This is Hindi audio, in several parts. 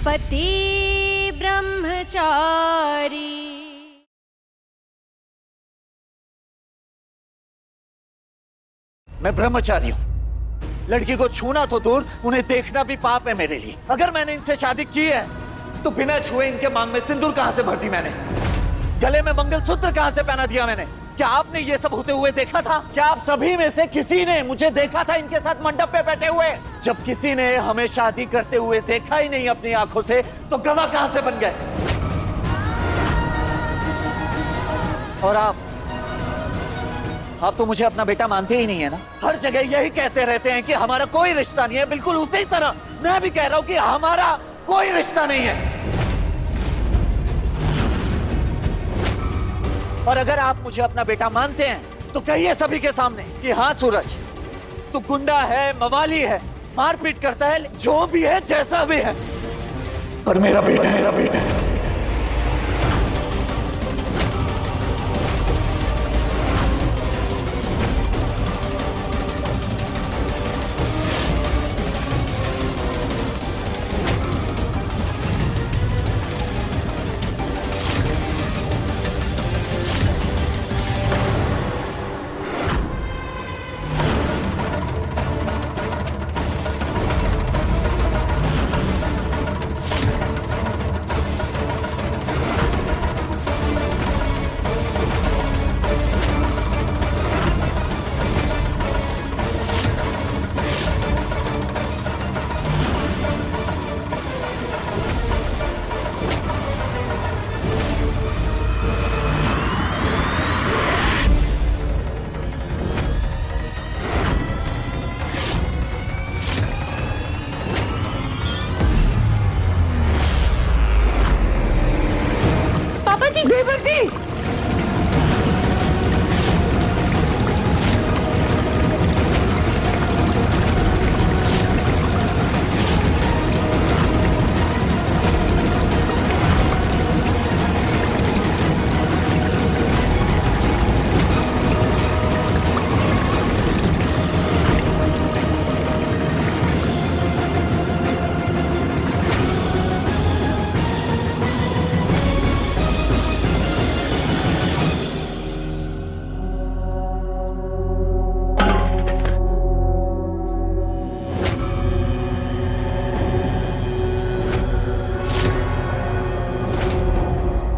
पति ब्रह्मचारी। मैं ब्रह्मचारी हूँ। लड़की को छूना तो दूर, उन्हें देखना भी पाप है मेरे लिए। अगर मैंने इनसे शादी की है तो बिना छुए इनके मांग में सिंदूर कहां से भर दी मैंने? गले में मंगलसूत्र कहां से पहना दिया मैंने? क्या आपने ये सब होते हुए देखा था? क्या आप सभी में से किसी ने मुझे देखा था इनके साथ मंडप पे बैठे हुए? जब किसी ने हमें शादी करते हुए देखा ही नहीं अपनी आंखों से, तो गवाह कहां से बन गए? और आप तो मुझे अपना बेटा मानते ही नहीं है ना? हर जगह यही कहते रहते हैं कि हमारा कोई रिश्ता नहीं है। बिल्कुल उसी तरह मैं भी कह रहा हूं कि हमारा कोई रिश्ता नहीं है। और अगर आप मुझे अपना बेटा मानते हैं तो कहिए सभी के सामने कि हाँ सूरज, तू गुंडा है, मवाली है, मारपीट करता है, जो भी है, जैसा भी है, पर मेरा बेटा है, मेरा बेटा है। देवर जी,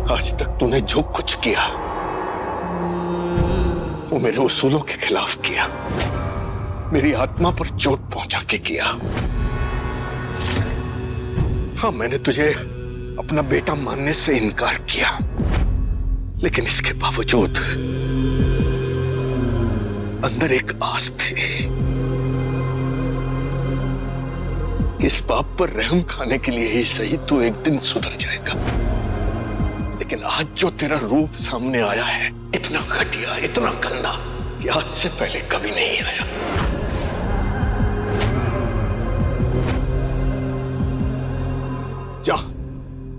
आज तक तूने जो कुछ किया वो मेरे उसूलों के खिलाफ किया, मेरी आत्मा पर चोट पहुंचा के किया। हाँ, मैंने तुझे अपना बेटा मानने से इनकार किया, लेकिन इसके बावजूद अंदर एक आस थी कि इस बाप पर रहम खाने के लिए ही सही तू एक दिन सुधर जाएगा। लेकिन आज जो तेरा रूप सामने आया है, इतना घटिया, इतना गंदा कि आज से पहले कभी नहीं आया। जा,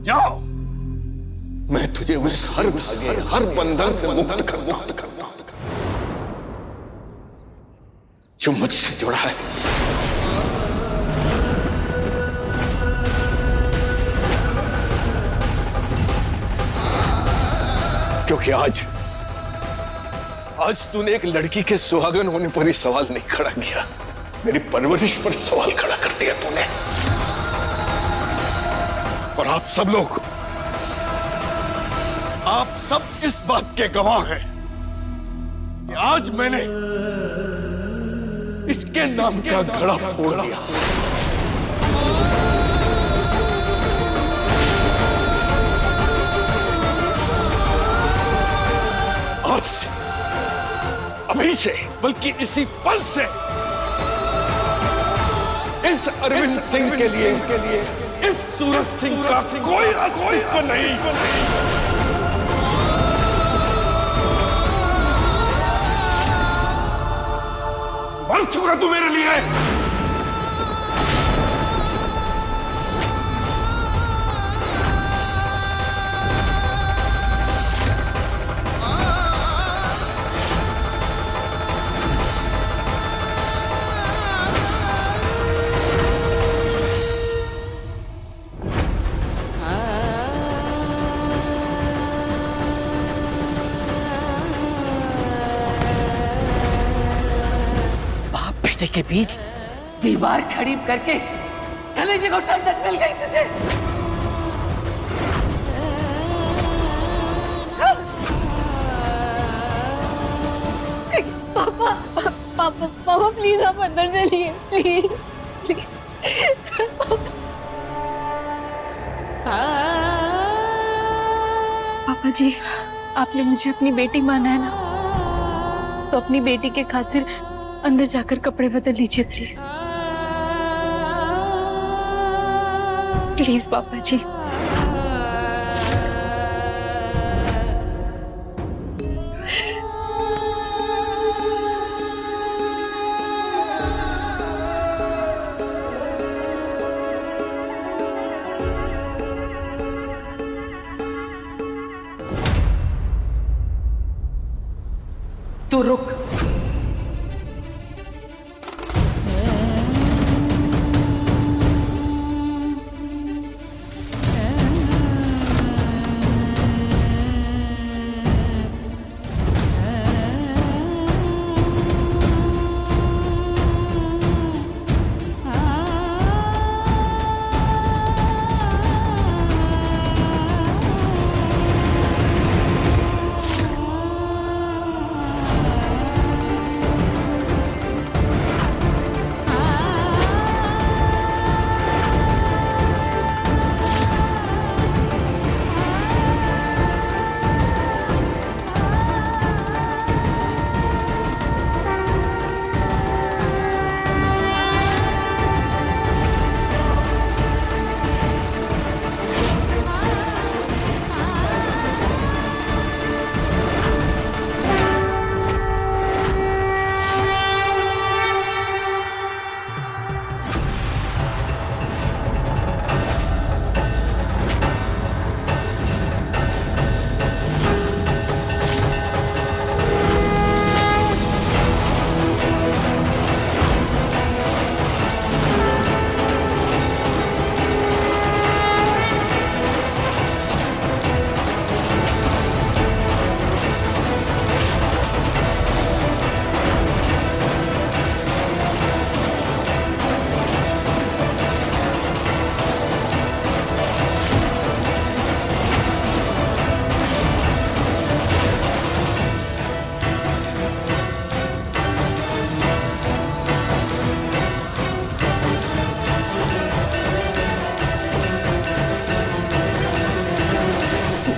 जाओ, मैं तुझे उस हर धागे, हर बंधन से मुक्त करता हूं जो मुझसे जुड़ा है। क्योंकि आज तूने एक लड़की के सुहागन होने पर ही सवाल नहीं खड़ा किया, मेरी परवरिश पर सवाल खड़ा कर दिया तूने। और आप सब इस बात के गवाह हैं कि आज मैंने इसके नाम का घड़ा फोड़ दिया। आज से, अभी से, बल्कि इसी पल से इस अरविंद सिंह के लिए इस सूरज सिंह का कोई अस्तित्व नहीं। मर चुका तू मेरे लिए। रास्ते के बीच दीवार खड़ी करके कलेजे को ठंडक मिल गई तुझे। पापा पापा पापा प्लीज आप अंदर चलिए प्लीज प्लीज। पापा जी आपने मुझे अपनी बेटी माना है ना, तो अपनी बेटी के खातिर अंदर जाकर कपड़े बदल लीजिए प्लीज प्लीज पापा जी। तू रुक।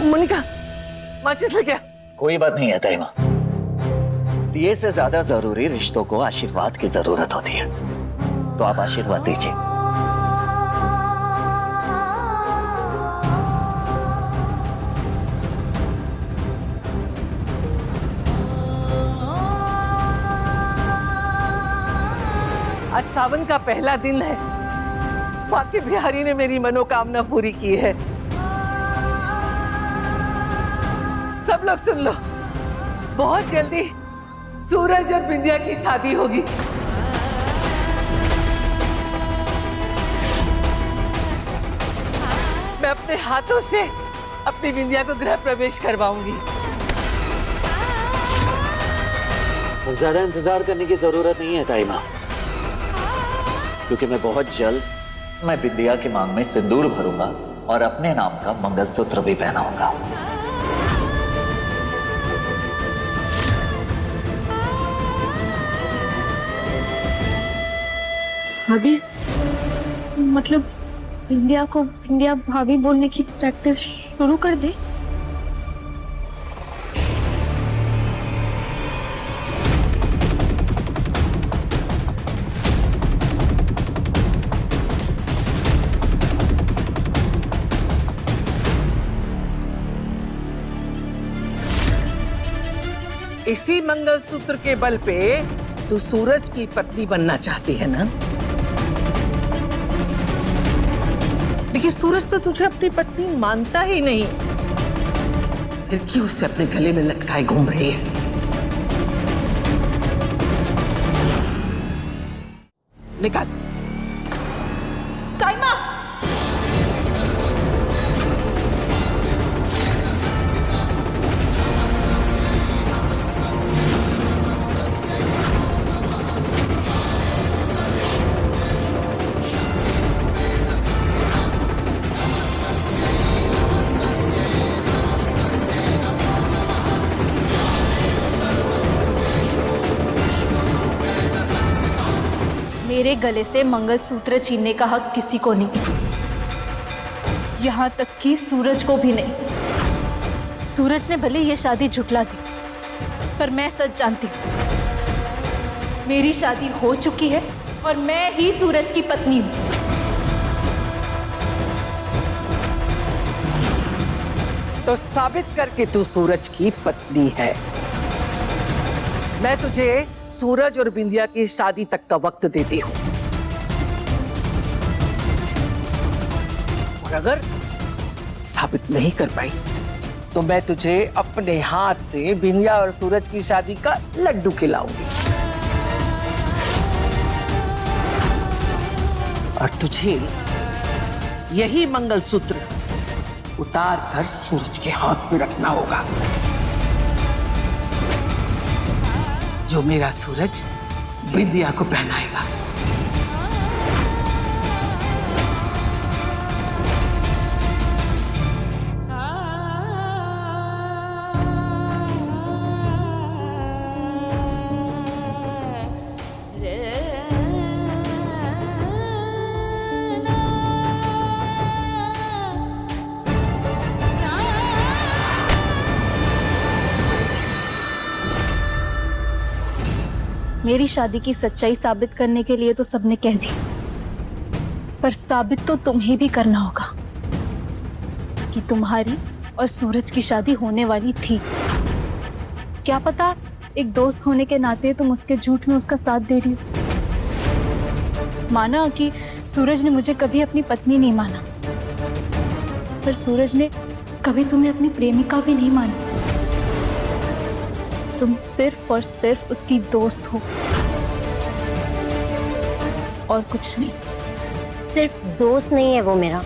मोनिका माचिस लेके आ। कोई बात नहीं है ताइमा, दिए से ज्यादा जरूरी रिश्तों को आशीर्वाद की जरूरत होती है, तो आप आशीर्वाद दीजिए। आज सावन का पहला दिन है, बाकी बिहारी ने मेरी मनोकामना पूरी की है। सब लोग सुन लो, बहुत जल्दी सूरज और बिंदिया की शादी होगी। मैं अपने हाथों से अपनी बिंदिया को गृह प्रवेश करवाऊंगी। ज्यादा इंतजार करने की जरूरत नहीं है ताइमा, क्योंकि मैं बहुत जल्द मैं बिंदिया की मांग में सिंदूर भरूंगा और अपने नाम का मंगलसूत्र भी पहनाऊंगा। भाभी मतलब बिंदिया को बिंदिया भाभी बोलने की प्रैक्टिस शुरू कर दे। इसी मंगलसूत्र के बल पे तू सूरज की पत्नी बनना चाहती है ना? लेकिन सूरज तो तुझे अपनी पत्नी मानता ही नहीं, फिर क्यों उसे अपने गले में लटकाए घूम रही है? निकाल। ताइमा मेरे गले से मंगलसूत्र छीनने का हक किसी को नहीं, यहां तक कि सूरज को भी नहीं। सूरज ने भले ये शादी झुठला दी, पर मैं सच जानती हूं, मेरी शादी हो चुकी है और मैं ही सूरज की पत्नी हूं। तो साबित करके तू सूरज की पत्नी है। मैं तुझे सूरज और बिंदिया की शादी तक का वक्त देती हूं, और अगर साबित नहीं कर पाई तो मैं तुझे अपने हाथ से बिंदिया और सूरज की शादी का लड्डू खिलाऊंगी, और तुझे यही मंगलसूत्र उतार कर सूरज के हाथ में रखना होगा, जो मेरा सूरज बिंदिया को पहनाएगा। मेरी शादी की सच्चाई साबित करने के लिए तो सबने कह दी, पर साबित तो तुम्हें भी करना होगा कि तुम्हारी और सूरज की शादी होने वाली थी। क्या पता एक दोस्त होने के नाते तुम उसके झूठ में उसका साथ दे रही हो। माना कि सूरज ने मुझे कभी अपनी पत्नी नहीं माना, पर सूरज ने कभी तुम्हें अपनी प्रेमिका भी नहीं माना। तुम सिर्फ और सिर्फ उसकी दोस्त हो और कुछ नहीं। सिर्फ दोस्त नहीं है वो मेरा,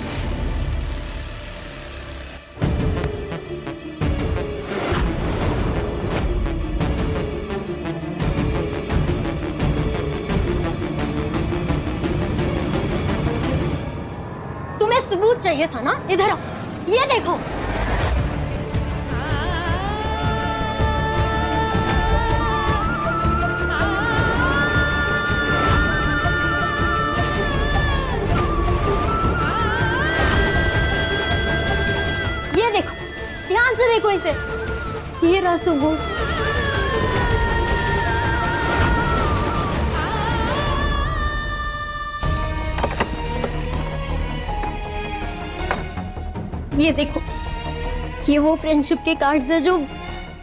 तुम्हें सबूत चाहिए था ना? इधर आओ, ये देखो। ध्यान से देखो इसे, ये रहा सबूत। ये देखो, ये वो फ्रेंडशिप के कार्ड्स है जो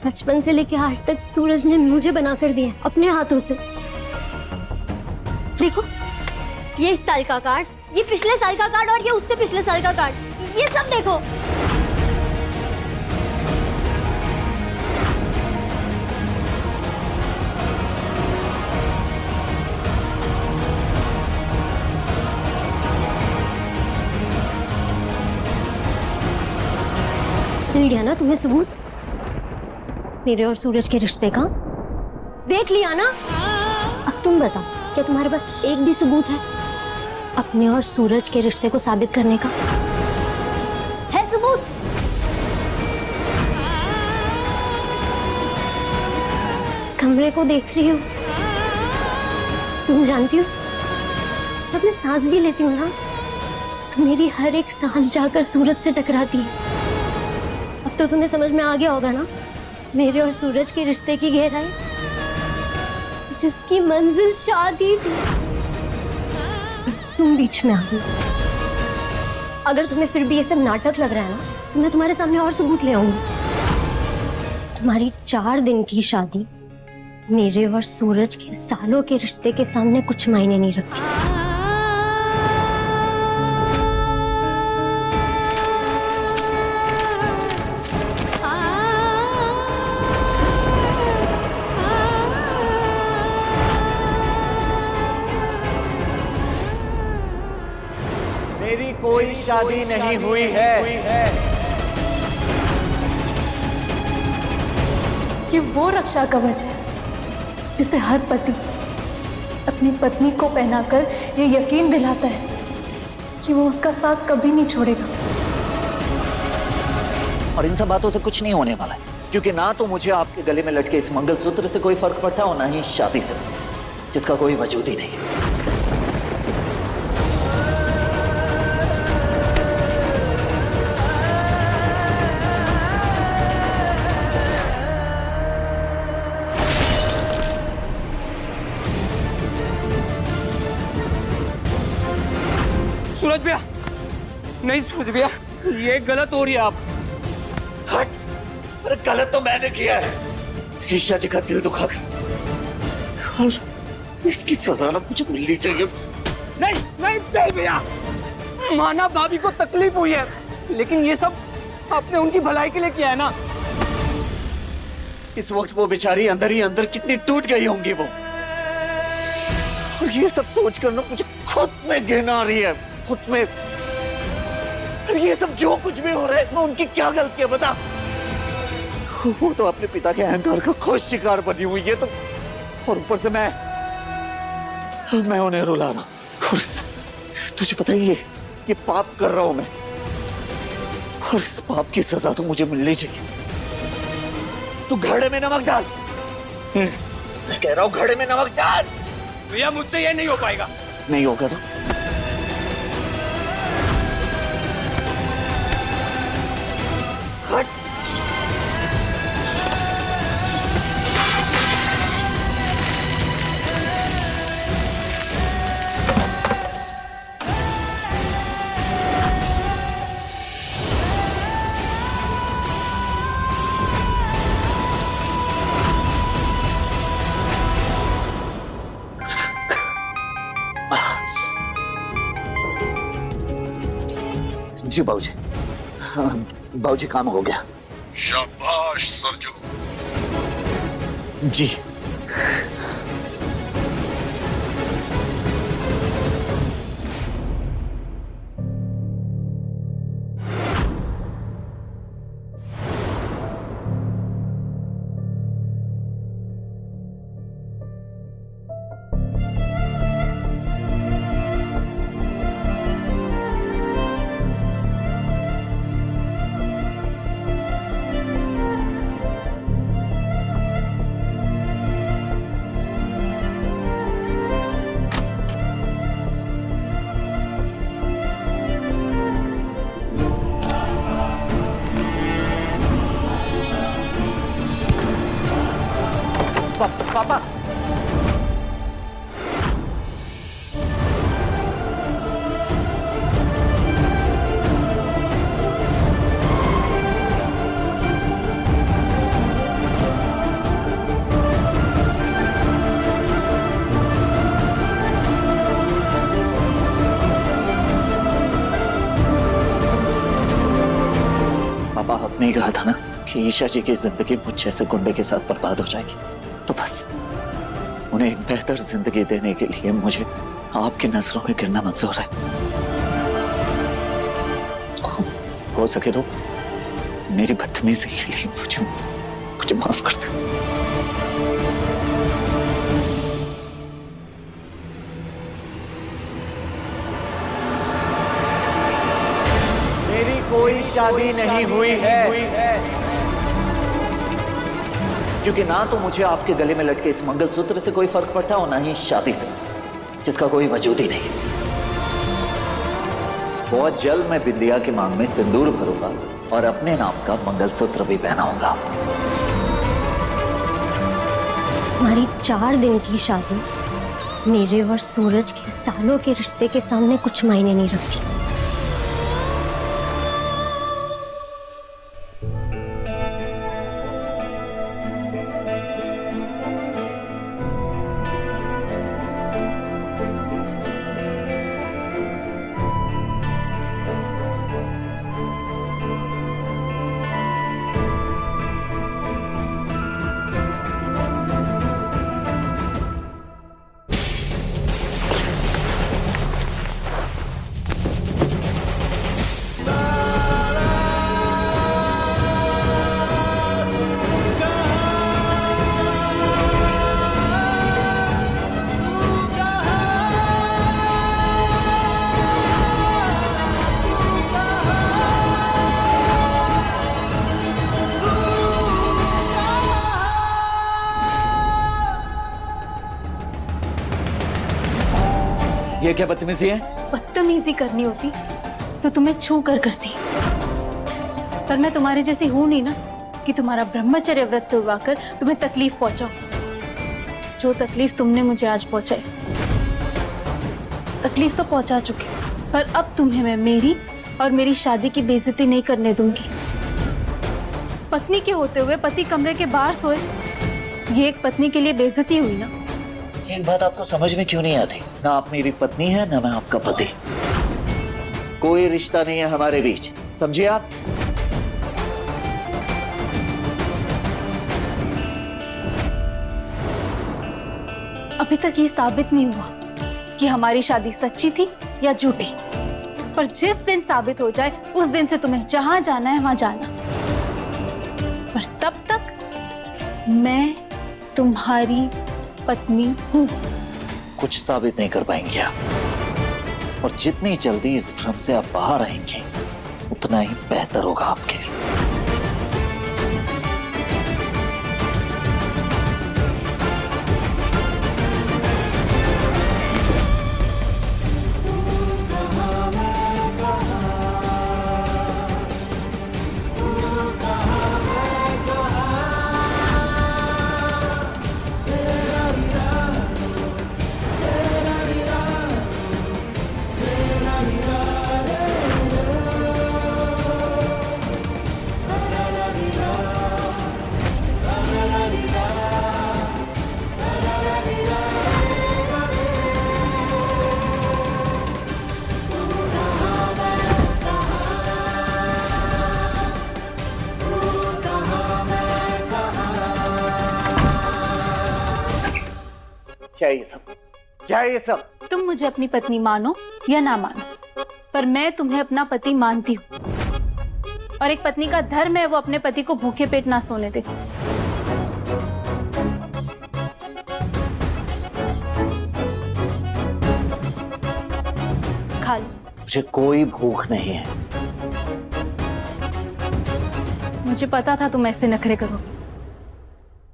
बचपन से लेके आज तक सूरज ने मुझे बनाकर दिए अपने हाथों से। देखो, ये इस साल का कार्ड, ये पिछले साल का कार्ड और ये उससे पिछले साल का कार्ड, ये सब देखो। मिल गया ना तुम्हें सबूत मेरे और सूरज के रिश्ते का? देख लिया ना? अब तुम बताओ, क्या तुम्हारे पास एक भी सबूत है अपने और सूरज के रिश्ते को साबित करने का? है सबूत? इस कमरे को देख रही हो, तुम जानती हो जब मैं सांस भी लेती हूँ ना, तो मेरी हर एक सांस जाकर सूरज से टकराती है। अब तो तुम्हें समझ में आ गया होगा ना मेरे और सूरज के रिश्ते की गहराई, जिसकी मंजिल शादी थी, तुम बीच में आ गई। अगर तुम्हें फिर भी ये सब नाटक लग रहा है ना, तो मैं तुम्हारे सामने और सबूत ले आऊंगी। तुम्हारी 4 दिन की शादी मेरे और सूरज के सालों के रिश्ते के सामने कुछ मायने नहीं रखती। मेरी कोई शादी नहीं हुई है। ये वो रक्षा कवच है जिसे हर पति अपनी पत्नी को पहनाकर ये यकीन दिलाता है कि वो उसका साथ कभी नहीं छोड़ेगा। और इन सब बातों से कुछ नहीं होने वाला है, क्योंकि ना तो मुझे आपके गले में लटके इस मंगलसूत्र से कोई फर्क पड़ता और ना ही शादी से, जिसका कोई वजूद ही नहीं। नहीं सूरज भैया, ये गलत हो रही है आप। हट। अरे गलत तो मैंने किया है, ईशा जी का दिल दुखाकर, और इसकी सजा ना मुझे मिलनी चाहिए। नहीं नहीं नहीं भैया, माना भाभी को तकलीफ हुई है, लेकिन ये सब आपने उनकी भलाई के लिए किया है ना। इस वक्त वो बेचारी अंदर ही अंदर कितनी टूट गई होंगी वो, और ये सब सोच कर ना मुझे खुद से घृणा आ रही है, खुद से। ये सब जो कुछ भी हो रहा है इसमें उनकी क्या गलती है बता। वो तो अपने पिता के अहंकार का खुद शिकार बनी हुई है, तो और ऊपर से मैं उन्हें रुला रहा हूं। और तुझे पता ही है ये पाप कर रहा हूं मैं, और इस पाप की सजा तो मुझे मिलनी चाहिए। तू घड़े में नमक डाल, मैं कह रहा हूं घड़े में नमक डाल। भैया मुझसे ये नहीं हो पाएगा। नहीं होगा तो हट। जी बाबूजी, बाबूजी काम हो गया। शाबाश सरजू। जी पापा, पापा आपने ही कहा था ना कि ईशा जी की जिंदगी मुझ जैसे गुंडे के साथ बर्बाद हो जाएगी, तो बस उन्हें एक बेहतर जिंदगी देने के लिए मुझे आपकी नजरों में गिरना मंजूर है। हो सके तो मेरी बदतमीजी के लिए मुझे माफ कर दे। मेरी कोई शादी नहीं हुई है, क्योंकि ना तो मुझे आपके गले में लटके इस मंगलसूत्र से कोई फर्क पड़ता और ना ही शादी से, जिसका कोई वजूद ही नहीं। बहुत जल्द मैं बिंदिया की मांग में सिंदूर भरूंगा और अपने नाम का मंगलसूत्र भी पहनाऊंगा। हमारी 4 दिन की शादी मेरे और सूरज के सालों के रिश्ते के सामने कुछ मायने नहीं रखती। ये क्या बदतमीजी है? बदतमीजी करनी होती तो तुम्हें छू कर करती, पर मैं तुम्हारे जैसी हूं नहीं ना कि तुम्हारा ब्रह्मचर्य व्रत तोड़वाकर तुम्हें तकलीफ पहुंचाऊं। जो तकलीफ तुमने मुझे आज पहुंचाई, तकलीफ तो पहुंचा चुकी, पर अब तुम्हें मैं मेरी और मेरी शादी की बेइज्जती नहीं करने दूंगी। पत्नी के होते हुए पति कमरे के बाहर सोए, ये एक पत्नी के लिए बेइज्जती हुई ना। एक बात आपको समझ में क्यों नहीं आती? ना आप मेरी पत्नी है ना मैं आपका पति। कोई रिश्ता नहीं है हमारे बीच, समझिए आप? अभी तक ये साबित नहीं हुआ कि हमारी शादी सच्ची थी या झूठी, पर जिस दिन साबित हो जाए उस दिन से तुम्हें जहां जाना है वहां जाना। पर तब तक मैं तुम्हारी पत्नी हूं। कुछ साबित नहीं कर पाएंगे आप, और जितनी जल्दी इस भ्रम से आप बाहर आएंगे उतना ही बेहतर होगा आपके लिए। क्या ये सब? क्या ये सब? तुम मुझे अपनी पत्नी मानो या ना मानो, पर मैं तुम्हें अपना पति मानती हूँ। और एक पत्नी का धर्म है वो अपने पति को भूखे पेट ना सोने दे। खा लो। मुझे कोई भूख नहीं है। मुझे पता था तुम ऐसे नखरे करोगे,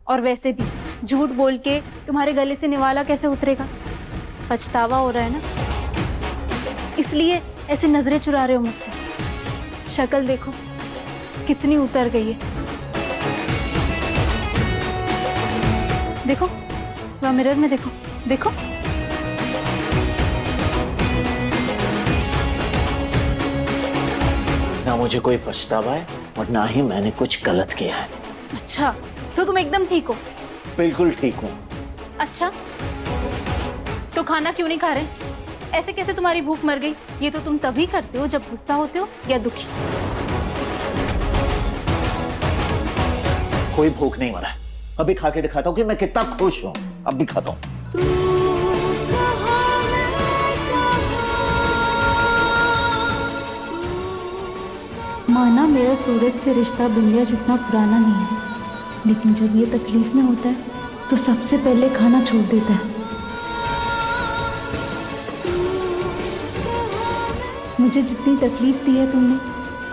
और वैसे भी झूठ बोल के तुम्हारे गले से निवाला कैसे उतरेगा? पछतावा हो रहा है ना, इसलिए ऐसे नजरें चुरा रहे हो मुझसे। शक्ल देखो कितनी उतर गई है। देखो, वहाँ मिरर में देखो, देखो। ना मुझे कोई पछतावा है और ना ही मैंने कुछ गलत किया है। अच्छा, तो तुम एकदम ठीक हो? बिल्कुल ठीक हूँ। अच्छा, तो खाना क्यों नहीं खा रहे? ऐसे कैसे तुम्हारी भूख मर गई? ये तो तुम तभी करते हो जब गुस्सा होते हो या दुखी। कोई भूख नहीं मरा है। अभी खा के दिखाता हूँ कि मैं कितना खुश हूँ। अब भी खाता हूँ। माना मेरा सूरज से रिश्ता बिंदिया जितना पुराना नहीं है, लेकिन जब ये तकलीफ में होता है तो सबसे पहले खाना छोड़ देता है। मुझे जितनी तकलीफ दी है तुमने,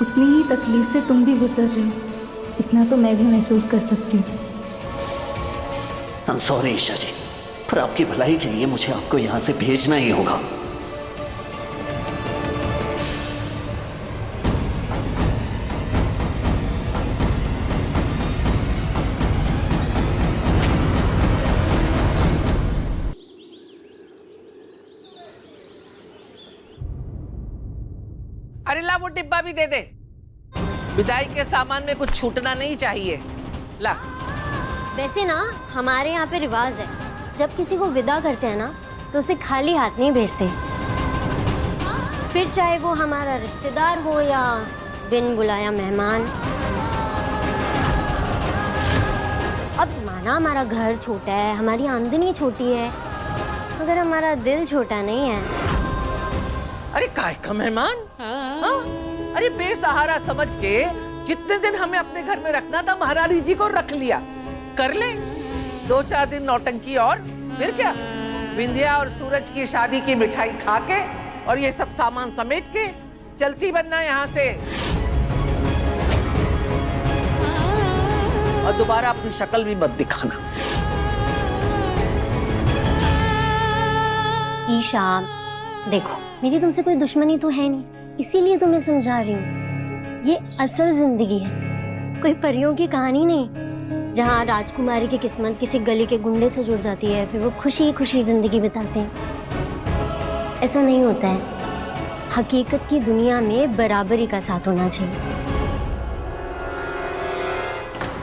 उतनी ही तकलीफ से तुम भी गुजर रहे हो। इतना तो मैं भी महसूस कर सकती हूँ। I'm sorry ईशा जी, पर आपकी भलाई के लिए मुझे आपको यहाँ से भेजना ही होगा। अरे ला, वो डिब्बा भी दे दे। विदाई के सामान में कुछ छूटना नहीं चाहिए। ला। वैसे ना हमारे यहाँ पे रिवाज है, जब किसी को विदा करते हैं ना तो उसे खाली हाथ नहीं भेजते, फिर चाहे वो हमारा रिश्तेदार हो या बिन बुलाया मेहमान। अब माना हमारा घर छोटा है, हमारी आमदनी छोटी है, मगर हमारा दिल छोटा नहीं है। अरे काय का मेहमान? हाँ? अरे बेसहारा समझ के जितने दिन हमें अपने घर में रखना था महारानी जी को रख लिया। कर ले 2-4 दिन नौटंकी, और फिर क्या, बिंदिया और सूरज की शादी की मिठाई खा के और ये सब सामान समेट के चलती बनना यहाँ से। और दोबारा अपनी शक्ल भी मत दिखाना। ईशा देखो, मेरी तुमसे कोई दुश्मनी तो है नहीं, इसीलिए तुम्हें समझा रही हूँ। ये असल जिंदगी है, कोई परियों की कहानी नहीं, जहाँ राजकुमारी की किस्मत किसी गली के गुंडे से जुड़ जाती है, फिर वो खुशी खुशी जिंदगी बिताते हैं। ऐसा नहीं होता है। हकीकत की दुनिया में बराबरी का साथ होना चाहिए।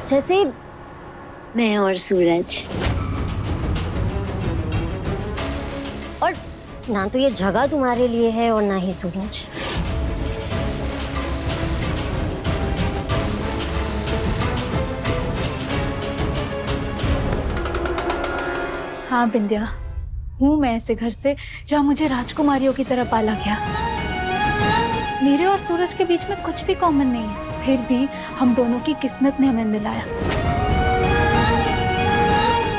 जैसे मैं और सूरज। और ना तो ये जगह तुम्हारे लिए है और ना ही सूरज। हाँ बिंदिया, हूँ मैं ऐसे घर से जहाँ मुझे राजकुमारियों की तरह पाला गया। मेरे और सूरज के बीच में कुछ भी कॉमन नहीं है, फिर भी हम दोनों की किस्मत ने हमें मिलाया,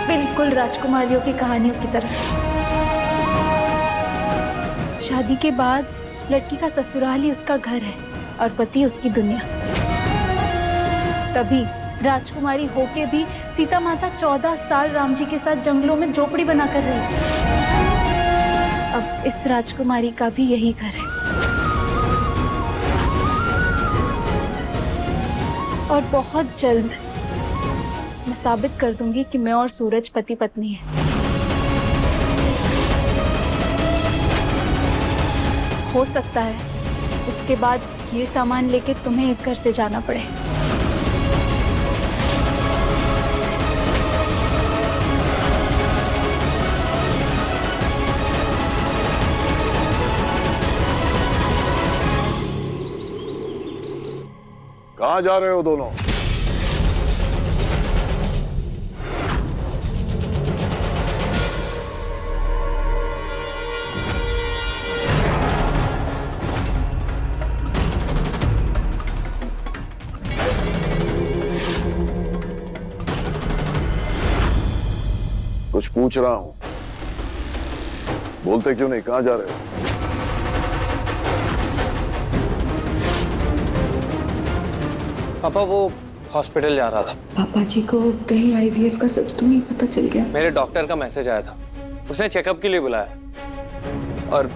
बिल्कुल राजकुमारियों की कहानियों की तरह। शादी के बाद लड़की का ससुराल ही उसका घर है और पति उसकी दुनिया। तभी राजकुमारी होके भी सीता माता 14 साल राम जी के साथ जंगलों में झोपड़ी बना कर रही। अब इस राजकुमारी का भी यही घर है और बहुत जल्द मैं साबित कर दूंगी कि मैं और सूरज पति पत्नी हैं। हो सकता है उसके बाद ये सामान लेके तुम्हें इस घर से जाना पड़े। कहाँ जा रहे हो दोनों? कुछ पूछ रहा हूं, बोलते क्यों नहीं? कहाँ जा रहे हो? पापा वो हॉस्पिटल जा रहा था। पापा जी को कहीं आईवीएफ का सच तो नहीं पता चल गया? मेरे डॉक्टर का मैसेज आया था, उसने चेकअप के लिए बुलाया और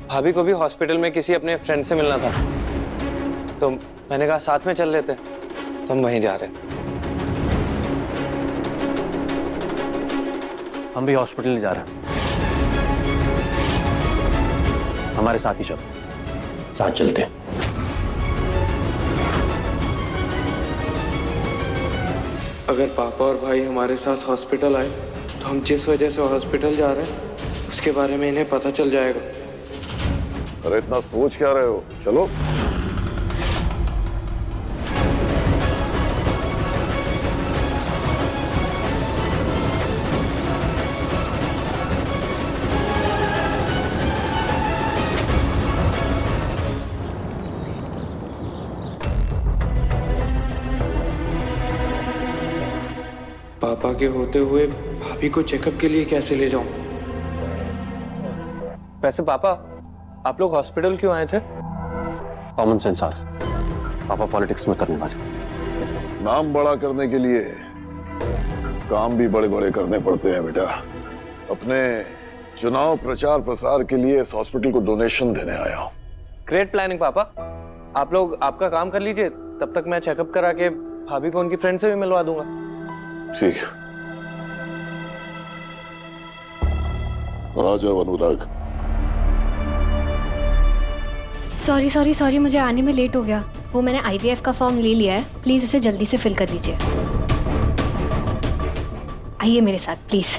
भाभी को भी हॉस्पिटल में किसी अपने फ्रेंड से मिलना था, तो मैंने कहा साथ में चल लेते, तो हम वहीं जा रहे। हम भी हॉस्पिटल जा रहे हैं, हमारे साथ ही चलो। साथ चलते हैं। अगर पापा और भाई हमारे साथ हॉस्पिटल आए तो हम जिस वजह से हॉस्पिटल जा रहे हैं उसके बारे में इन्हें पता चल जाएगा। अरे इतना सोच क्या रहे हो? चलो। पापा के होते हुए भाभी को चेकअप के लिए कैसे ले जाऊं? वैसे पापा आप लोग हॉस्पिटल क्यों आए थे? कॉमन सेंस आर्स, पापा पॉलिटिक्स में करने वाले। नाम बड़ा करने के लिए काम भी बड़े बड़े करने पड़ते हैं बेटा। अपने चुनाव प्रचार प्रसार के लिए इस हॉस्पिटल को डोनेशन देने आया हूं। ग्रेट प्लानिंग पापा। आप लोग आपका काम कर लीजिए, तब तक मैं चेकअप करा के भाभी को उनकी फ्रेंड से भी मिलवा दूंगा। ठीक है, आ जाओ अनुराग। सॉरी मुझे आने में लेट हो गया। वो मैंने आईवीएफ का फॉर्म ले लिया है, प्लीज इसे जल्दी से फिल कर दीजिए। आइए मेरे साथ प्लीज।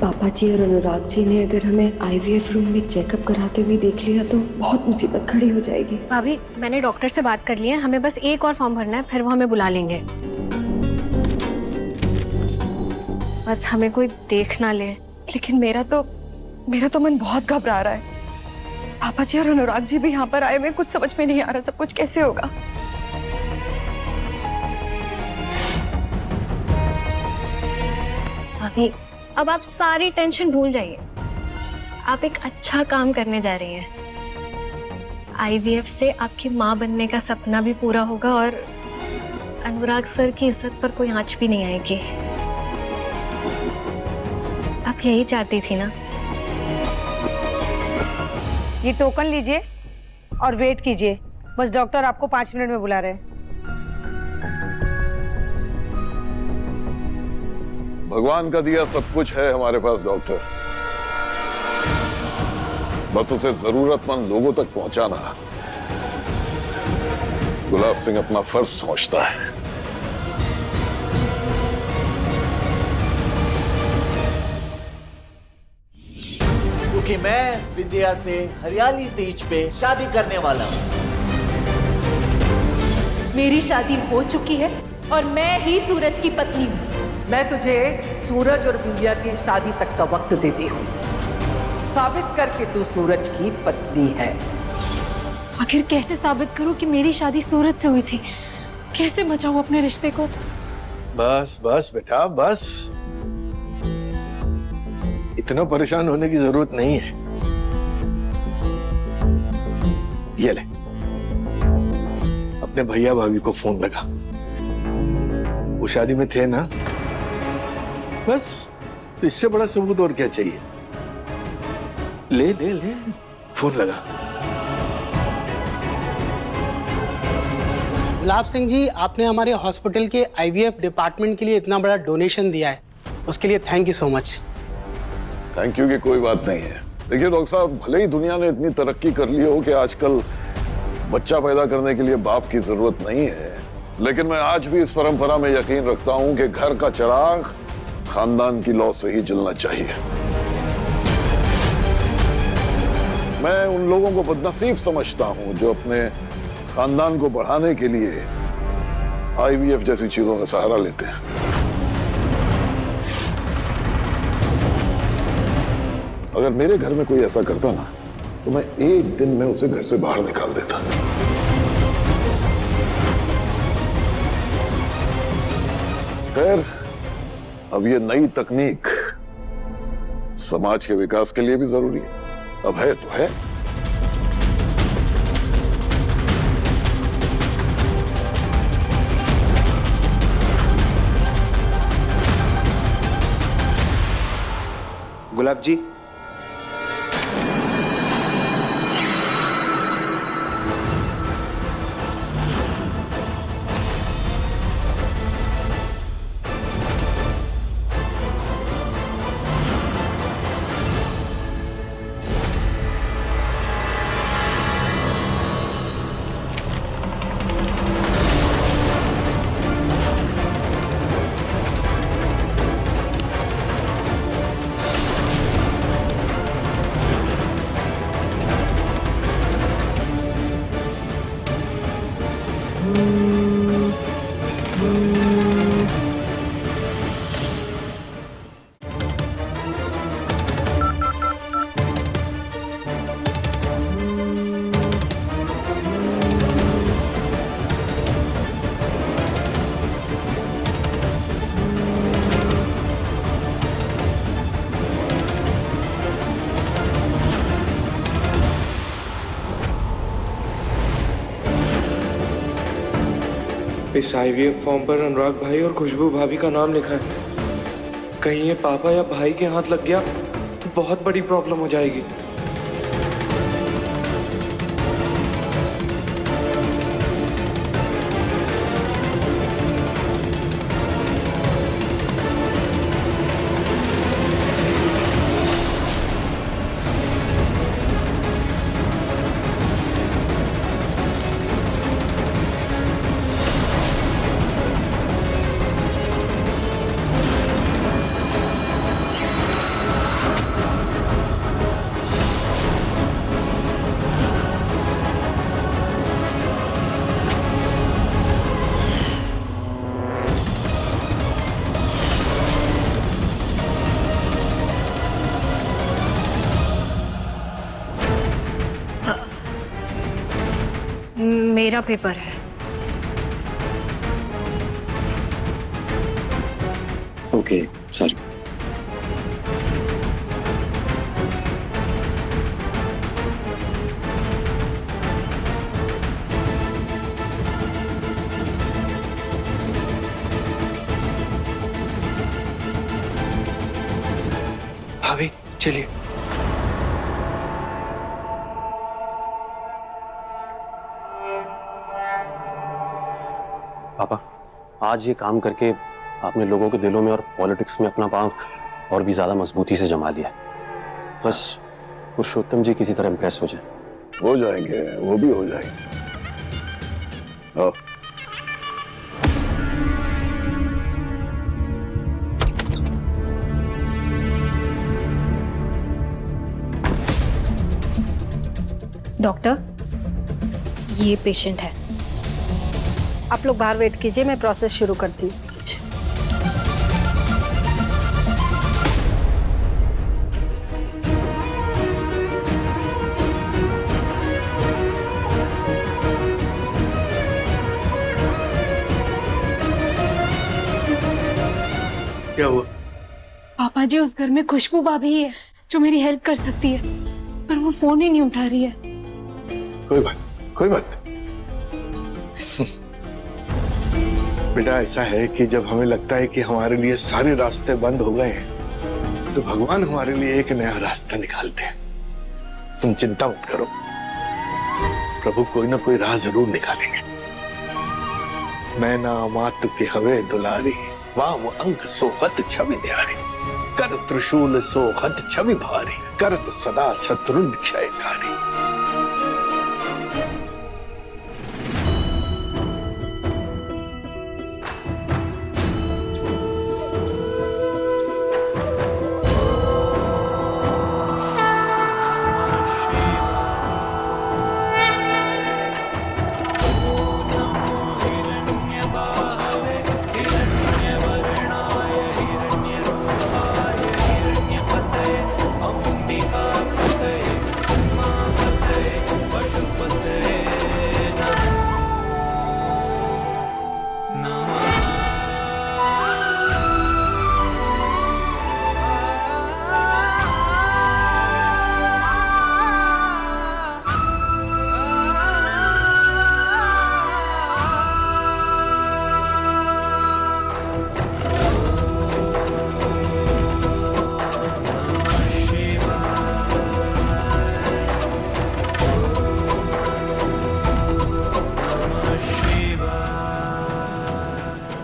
पापा जी और अनुराग जी ने अगर हमें आईवीएफ रूम में चेकअप कराते हुए देख लिया तो बहुत मुसीबत खड़ी हो जाएगी। भाभी मैंने डॉक्टर से बात कर ली है, हमें बस एक और फॉर्म भरना है, फिर वो हमें बुला लेंगे। बस हमें कोई देख ना ले। लेकिन मेरा तो मन बहुत घबरा रहा है। पापा जी और अनुराग जी भी यहाँ पर आए हुए, कुछ समझ में नहीं आ रहा सब कुछ कैसे होगा। भाभी अब आप सारी टेंशन भूल जाइए। आप एक अच्छा काम करने जा रही हैं। आईवीएफ से आपकी माँ बनने का सपना भी पूरा होगा और अनुराग सर की इज्जत पर कोई आंच भी नहीं आएगी। आप यही चाहती थी ना? ये टोकन लीजिए और वेट कीजिए, बस डॉक्टर आपको 5 मिनट में बुला रहे हैं। भगवान का दिया सब कुछ है हमारे पास डॉक्टर, बस उसे जरूरतमंद लोगों तक पहुंचाना गुलाब सिंह अपना फर्ज समझता है। क्योंकि मैं विद्या से हरियाली तीज पे शादी करने वाला हूँ। मेरी शादी हो चुकी है और मैं ही सूरज की पत्नी हूँ। मैं तुझे सूरज और विंध्या की शादी तक का वक्त देती हूँ। साबित करके तू सूरज की पत्नी है। आखिर कैसे साबित करूं कि मेरी शादी सूरज से हुई थी? कैसे बचाऊं अपने रिश्ते को? बस बस बेटा बस, इतना परेशान होने की जरूरत नहीं है। ये ले, अपने भैया भाभी को फोन लगा। वो शादी में थे ना, बस तो इससे बड़ा सबूत और क्या चाहिए। ले ले ले, फोन लगा। गुलाब सिंह जी, आपने हमारे हॉस्पिटल के आईवीएफ डिपार्टमेंट के लिए इतना बड़ा डोनेशन दिया है, उसके लिए thank you so much. Thank you की कोई बात नहीं है। देखिए डॉक्टर साहब, भले ही दुनिया ने इतनी तरक्की कर ली हो कि आजकल बच्चा पैदा करने के लिए बाप की जरूरत नहीं है, लेकिन मैं आज भी इस परंपरा में यकीन रखता हूं कि घर का चिराग खानदान की लौ से ही जलना चाहिए। मैं उन लोगों को बदनसीब समझता हूं जो अपने खानदान को बढ़ाने के लिए आईवीएफ जैसी चीजों का सहारा लेते हैं। अगर मेरे घर में कोई ऐसा करता ना, तो मैं एक दिन में उसे घर से बाहर निकाल देता। खैर, अब ये नई तकनीक समाज के विकास के लिए भी जरूरी है। अब है तो है। गुलाब जी, इस आईवीएफ फॉर्म पर अनुराग भाई और खुशबू भाभी का नाम लिखा है। कहीं ये पापा या भाई के हाथ लग गया तो बहुत बड़ी प्रॉब्लम हो जाएगी। मेरा पेपर है। Okay, sorry. भाभी चलिए। पापा, आज ये काम करके आपने लोगों के दिलों में और पॉलिटिक्स में अपना पांव और भी ज्यादा मजबूती से जमा लिया। बस पुरुषोत्तम जी किसी तरह इम्प्रेस हो जाए। हो जाएंगे, वो भी हो जाएंगे। आओ। डॉक्टर, ये पेशेंट है। आप लोग बाहर वेट कीजिए, मैं प्रोसेस शुरू करती हूँ। क्या हुआ? पापा जी, उस घर में खुशबू भाभी है जो मेरी हेल्प कर सकती है, पर वो फोन ही नहीं उठा रही है। कोई बात बेटा, ऐसा है कि जब हमें लगता है कि हमारे लिए सारे रास्ते बंद हो गए हैं, तो भगवान हमारे लिए एक नया रास्ता निकालते हैं। तुम चिंता मत करो, प्रभु कोई ना कोई राह जरूर निकालेंगे। मैं ना मात के हवे दुलारी, वाम अंक सोहत छवि न्यारी, कर त्रिशूल सोहत छवि भारी, करत सदा शत्रुन क्षयकारी।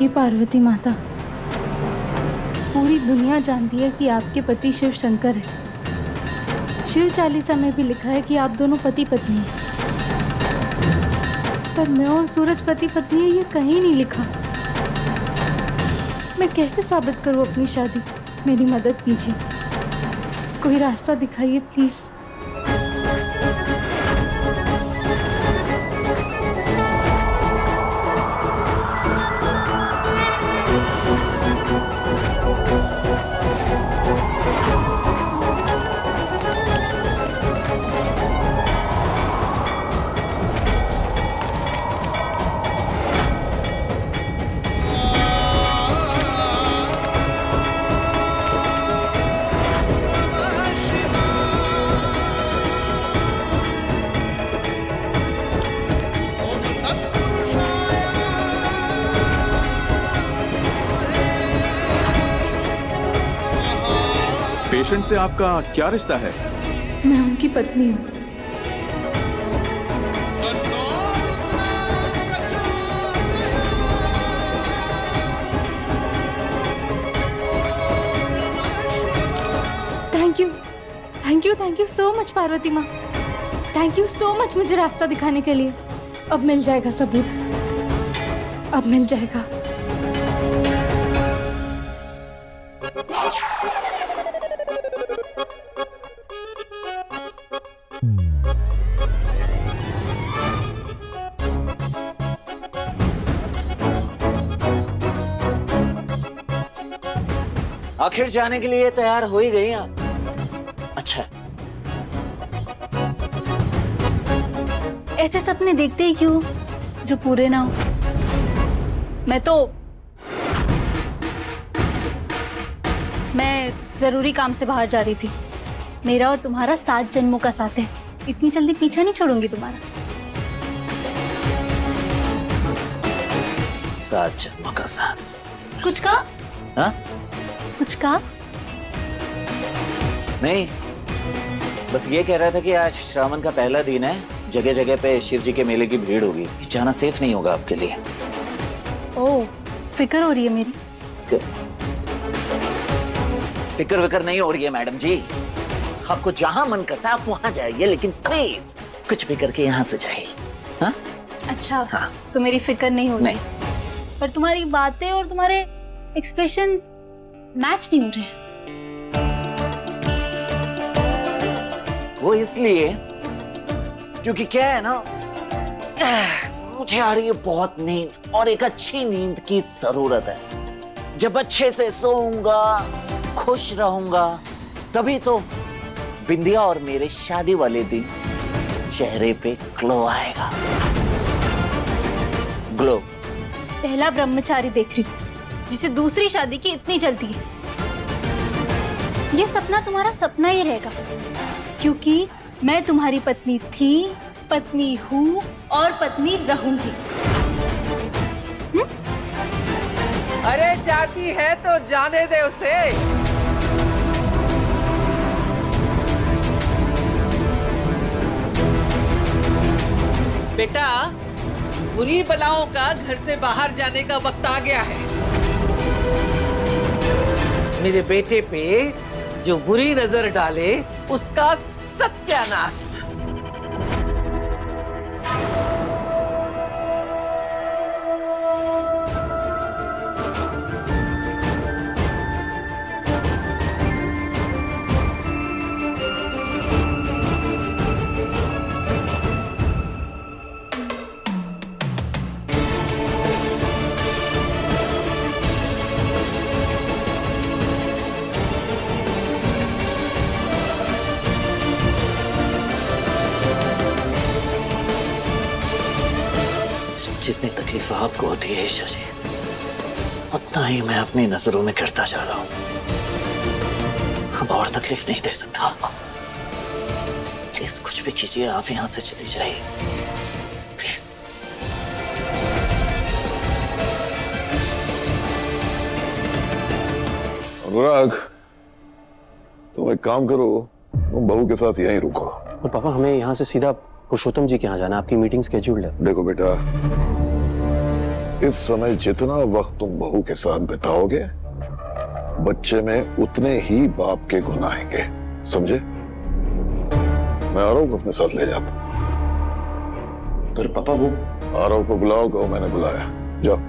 ये पार्वती माता, पूरी दुनिया जानती है कि आपके पति शिव शंकर है। शिव चालीसा में भी लिखा है कि आप दोनों पति पत्नी हैं, पर मैं और सूरज पति पत्नी है, ये कहीं नहीं लिखा। मैं कैसे साबित करूं अपनी शादी? मेरी मदद कीजिए, कोई रास्ता दिखाइए प्लीज। पेशेंट से आपका क्या रिश्ता है? मैं उनकी पत्नी हूँ। Thank you so much Parvati माँ। थैंक यू सो मच मुझे रास्ता दिखाने के लिए। अब मिल जाएगा सबूत, अब मिल जाएगा। आखिर जाने के लिए तैयार हो ही गई आप। अच्छा, ऐसे सपने देखते ही क्यों जो पूरे ना हो? मैं जरूरी काम से बाहर जा रही थी। मेरा और तुम्हारा 7 जन्मों का साथ है, इतनी जल्दी पीछा नहीं छोड़ूंगी तुम्हारा। 7 जन्मों का साथ। कुछ कहा? हाँ? कुछ कहा? नहीं, बस ये कह रहा था कि आज श्रावण का पहला दिन है, जगह जगह पे शिव जी के मेले की भीड़ होगी, जाना सेफ नहीं होगा आपके लिए। ओह, फिक्र हो रही है मेरी। फिक्र विक्र नहीं हो रही है मैडम जी। आपको जहां मन करता है आप वहां जाइए, लेकिन प्लीज कुछ भी करके यहाँ से जाइए। हाँ? अच्छा हाँ। तो मेरी फिक्र नहीं हो रही, नहीं। पर तुम्हारी बातें और तुम्हारे एक्सप्रेशंस मैच नहीं हो रहे हैं। वो इसलिए क्योंकि क्या है ना, मुझे आ रही है बहुत नींद और एक अच्छी नींद की जरूरत है। जब अच्छे से सोऊंगा, खुश रहूंगा, तभी तो बिंदिया और मेरे शादी वाले दिन चेहरे पे ग्लो आएगा। ग्लो। पहला ब्रह्मचारी देख रही हूँ जिसे दूसरी शादी की इतनी जल्दी है। ये सपना तुम्हारा सपना ही रहेगा, क्योंकि मैं तुम्हारी पत्नी थी, पत्नी हूँ और पत्नी रहूंगी। अरे जाती है तो जाने दे उसे। बेटा, बुरी बलाओं का घर से बाहर जाने का वक्त आ गया है। मेरे बेटे पे जो बुरी नजर डाले उसका सत्यानाश। जितनी तकलीफ आपको होती है ईशा जी, उतना ही मैं अपनी नजरों में गिरता जा रहा हूं। अब और तकलीफ नहीं दे सकता आपको। प्लीज कुछ भी कीजिए, आप यहां से चली जाइए प्लीज। अनुराग, तुम एक काम करो, तुम बहू के साथ यहीं रुको। और पापा हमें यहाँ से सीधा पुरुषोत्तम जी के यहाँ जाना, आपकी मीटिंग स्केड्यूल्ड है। देखो बेटा, इस समय जितना वक्त तुम बहू के साथ बिताओगे, बच्चे में उतने ही बाप के गुण आएंगे, समझे? मैं आरव को अपने साथ ले जाता। पर पापा वो आरव को बुलाओ, कहो मैंने बुलाया। जाओ।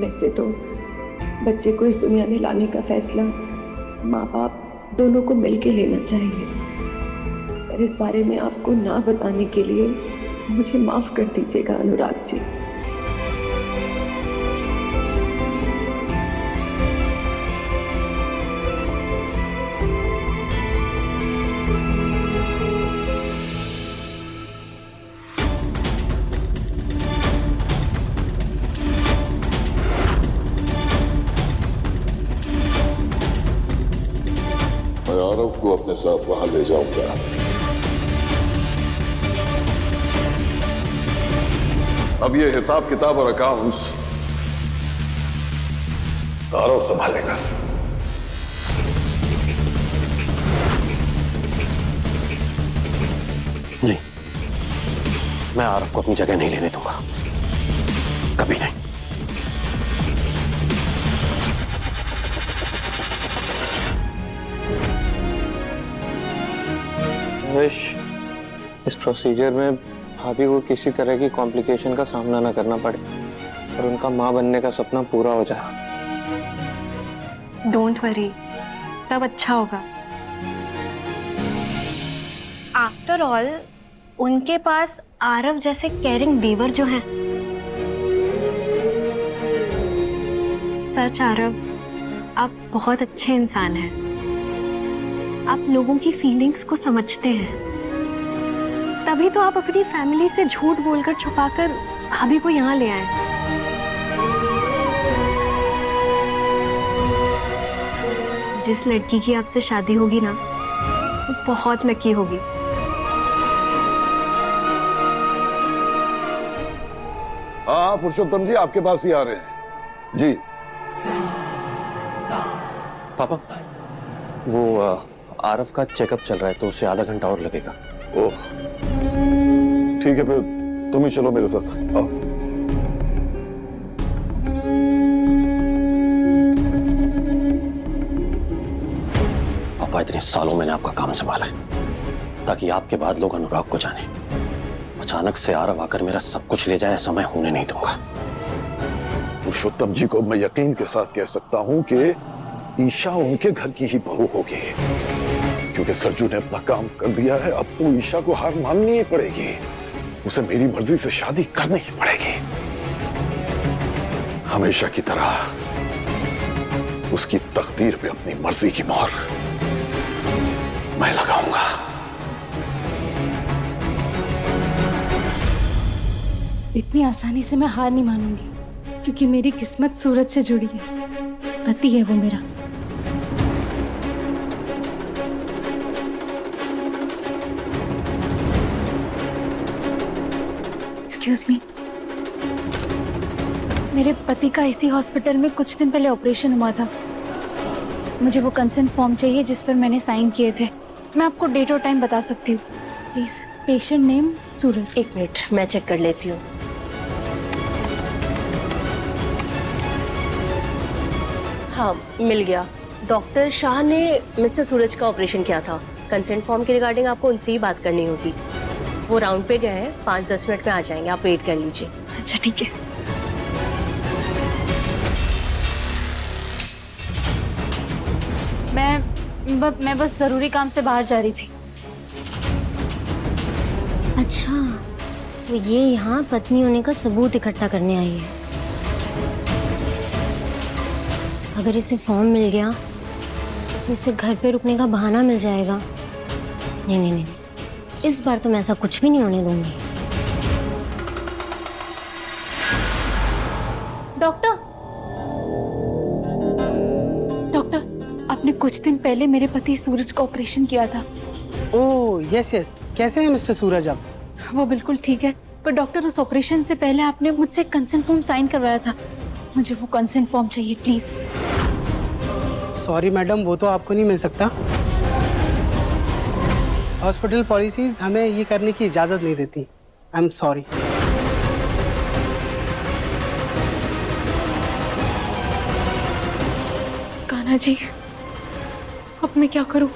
वैसे तो बच्चे को इस दुनिया में लाने का फैसला माँ बाप दोनों को मिलके लेना चाहिए, पर इस बारे में आपको ना बताने के लिए मुझे माफ कर दीजिएगा अनुराग जी। आरव को अपने साथ वहां ले जाऊंगा। अब ये हिसाब किताब और अकाउंट्स आरव संभालेगा। नहीं, मैं आरव को अपनी जगह नहीं लेने दूंगा, कभी नहीं। इस प्रोसीजर में भाभी को किसी तरह की कॉम्प्लिकेशन का सामना ना करना पड़े और उनका माँ बनने का सपना पूरा हो जाए। डोंट वरी, सब अच्छा होगा। आफ्टर ऑल उनके पास आरव जैसे केयरिंग देवर जो हैं। सच आरव, आप बहुत अच्छे इंसान हैं। आप लोगों की फीलिंग्स को समझते हैं, तभी तो आप अपनी फैमिली से झूठ बोलकर छुपाकर भाभी को यहाँ ले आए। जिस लड़की की आपसे शादी होगी ना, वो बहुत लकी होगी। हाँ पुरुषोत्तम जी आपके पास ही आ रहे हैं जी। पापा, वो आरफ का चेकअप चल रहा है तो उसे आधा घंटा और लगेगा। ओह, ठीक है, फिर तुम ही चलो मेरे साथ। आओ। पापा, इतने सालों मैंने आपका काम संभाला है ताकि आपके बाद लोग अनुराग को जाने। अचानक से आरव आकर मेरा सब कुछ ले जाए, ऐसा मैं होने नहीं दूंगा। पुरुषोत्तम जी को मैं यकीन के साथ कह सकता हूं कि ईशा उनके घर की ही बहू होगी, क्योंकि सरजू ने अपना काम कर दिया है। अब तो ईशा को हार माननी ही पड़ेगी, उसे मेरी मर्जी से शादी करनी ही पड़ेगी। हमेशा की तरह उसकी तकदीर पे अपनी मर्जी की मोहर मैं लगाऊंगा। इतनी आसानी से मैं हार नहीं मानूंगी, क्योंकि मेरी किस्मत सूरज से जुड़ी है। पति है वो मेरा। एक्सक्यूज मी, मेरे पति का इसी हॉस्पिटल में कुछ दिन पहले ऑपरेशन हुआ था। मुझे वो कंसेंट फॉर्म चाहिए जिस पर मैंने साइन किए थे। मैं आपको डेट और टाइम बता सकती हूँ। Please, patient name Suraj. 1 minute, मैं चेक कर लेती हूँ। हाँ, मिल गया। डॉक्टर शाह ने मिस्टर सूरज का ऑपरेशन किया था। कंसेंट फॉर्म के रिगार्डिंग आपको उनसे ही बात करनी होगी। वो राउंड पे गए हैं, 5-10 मिनट में आ जाएंगे, आप वेट कर लीजिए। अच्छा ठीक है। मैं बस जरूरी काम से बाहर जा रही थी। अच्छा, तो ये यहाँ पत्नी होने का सबूत इकट्ठा करने आई है। अगर इसे फॉर्म मिल गया तो इसे घर पे रुकने का बहाना मिल जाएगा। नहीं नहीं नहीं, इस बार तो मैं ऐसा कुछ भी नहीं होने दूंगी। डॉक्टर, आपने कुछ दिन पहले मेरे पति सूरज का ऑपरेशन किया था। ओह यस यस, कैसे हैं मिस्टर सूरज अब? वो बिल्कुल ठीक है, पर डॉक्टर उस ऑपरेशन से पहले आपने मुझसे कंसेंट फॉर्म साइन करवाया था। मुझे वो कंसेंट फॉर्म चाहिए प्लीज। सॉरी मैडम, वो तो आपको नहीं मिल सकता। हॉस्पिटल पॉलिसीज हमें ये करने की इजाज़त नहीं देती। I am sorry. Kanha ji, अब मैं क्या करूं?